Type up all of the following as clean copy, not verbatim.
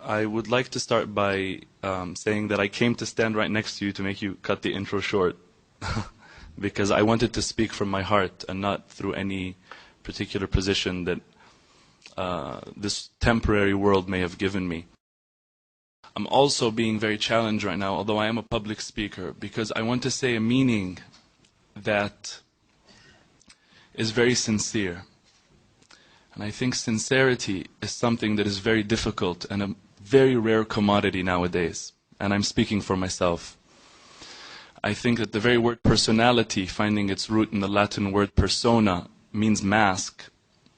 I would like to start by saying that I came to stand right next to you to make you cut the intro short because I wanted to speak from my heart and not through any particular position that this temporary world may have given me. I'm also being very challenged right now, although I am a public speaker, because I want to say a meaning that is very sincere. And I think sincerity is something that is very difficult and a very rare commodity nowadays. And I'm speaking for myself. I think that the very word personality, finding its root in the Latin word persona, means mask.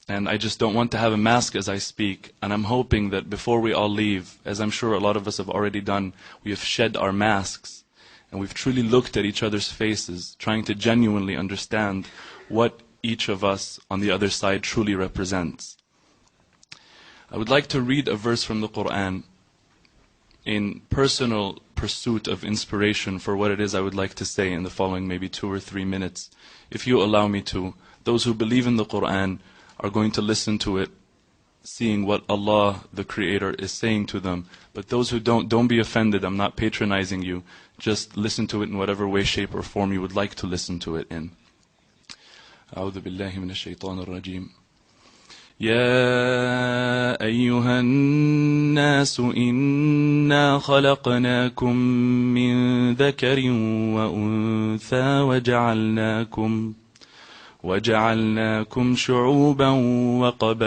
And I just don't want to have a mask as I speak. And I'm hoping that before we all leave, as I'm sure a lot of us have already done, we have shed our masks. And we've truly looked at each other's faces, trying to genuinely understand what each of us on the other side truly represents. I would like to read a verse from the Quran in personal pursuit of inspiration for what it is I would like to say in the following maybe 2 or 3 minutes. If you allow me to, those who believe in the Quran are going to listen to it, seeing what Allah, the Creator, is saying to them. But those who don't be offended. I'm not patronizing you. Just listen to it in whatever way, shape, or form you would like to listen to it in. أعوذ بالله من الشيطان الرجيم. يا أيها الناس إنا خلقناكم من ذكر وأنثى وجعلناكم شعوبا وقبائل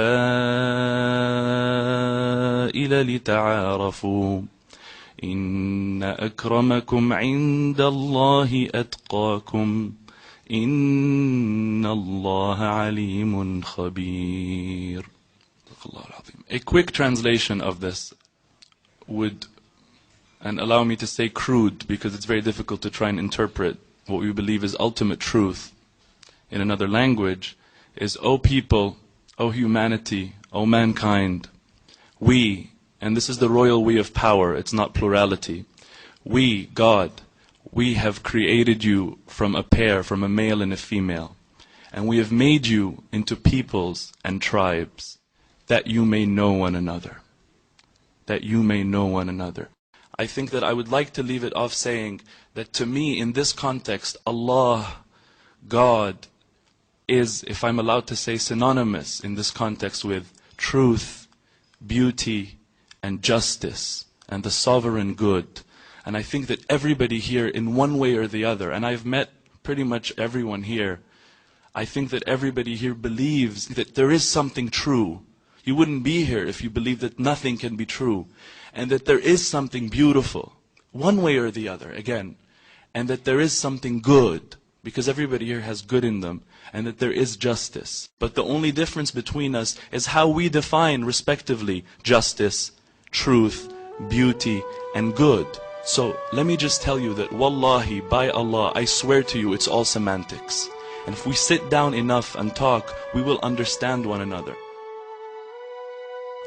لتعارفوا إن أكرمكم عند الله أتقاكم إن الله عليم خبير. A quick translation of this would, and allow me to say crude, because it's very difficult to try and interpret what we believe is ultimate truth in another language, is, O people, O humanity, O mankind, we, and this is the royal we of power, it's not plurality, we, God, we have created you from a pair, from a male and a female. And we have made you into peoples and tribes, that you may know one another. That you may know one another. I think that I would like to leave it off saying that to me, in this context, Allah, God, is, if I'm allowed to say, synonymous in this context with truth, beauty, and justice, and the sovereign good. And I think that everybody here, in one way or the other, and I've met pretty much everyone here, I think that everybody here believes that there is something true. You wouldn't be here if you believed that nothing can be true. And that there is something beautiful, one way or the other, again. And that there is something good, because everybody here has good in them. And that there is justice. But the only difference between us is how we define, respectively, justice, truth, beauty, and good. So let me just tell you that wallahi, by Allah, I swear to you, it's all semantics. And if we sit down enough and talk, we will understand one another.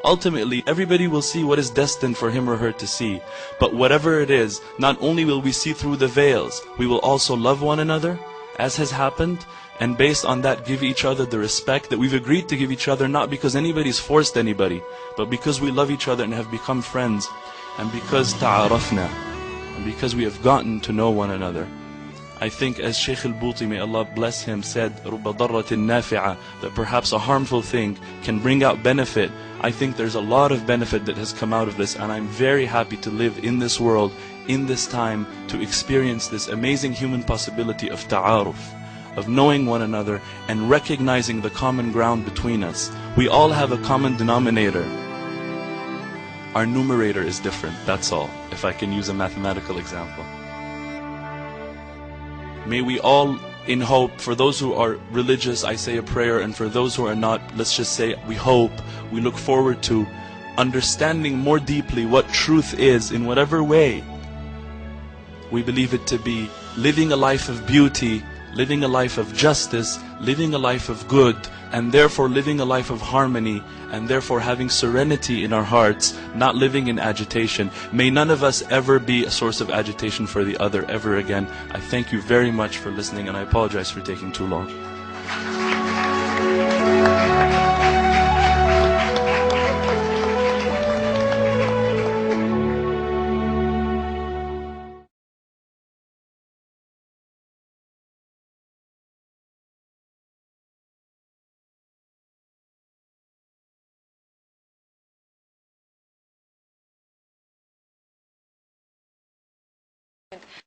Ultimately, everybody will see what is destined for him or her to see. But whatever it is, not only will we see through the veils, we will also love one another, as has happened, and based on that give each other the respect that we've agreed to give each other, not because anybody's forced anybody, but because we love each other and have become friends, and because ta'arafna, and because we have gotten to know one another. I think, as Shaykh al-Buti, may Allah bless him, said, رُبَّ ضَرَّةٍ نَافِعَةٍ, that perhaps a harmful thing can bring out benefit. I think there's a lot of benefit that has come out of this, and I'm very happy to live in this world, in this time, to experience this amazing human possibility of ta'aruf, of knowing one another and recognizing the common ground between us. We all have a common denominator. Our numerator is different, that's all, if I can use a mathematical example. May we all, in hope, for those who are religious, I say a prayer, and for those who are not, let's just say, we hope, we look forward to understanding more deeply what truth is in whatever way we believe it to be, living a life of beauty, living a life of justice, living a life of good, and therefore living a life of harmony, and therefore having serenity in our hearts, not living in agitation. May none of us ever be a source of agitation for the other ever again. I thank you very much for listening, and I apologize for taking too long. point.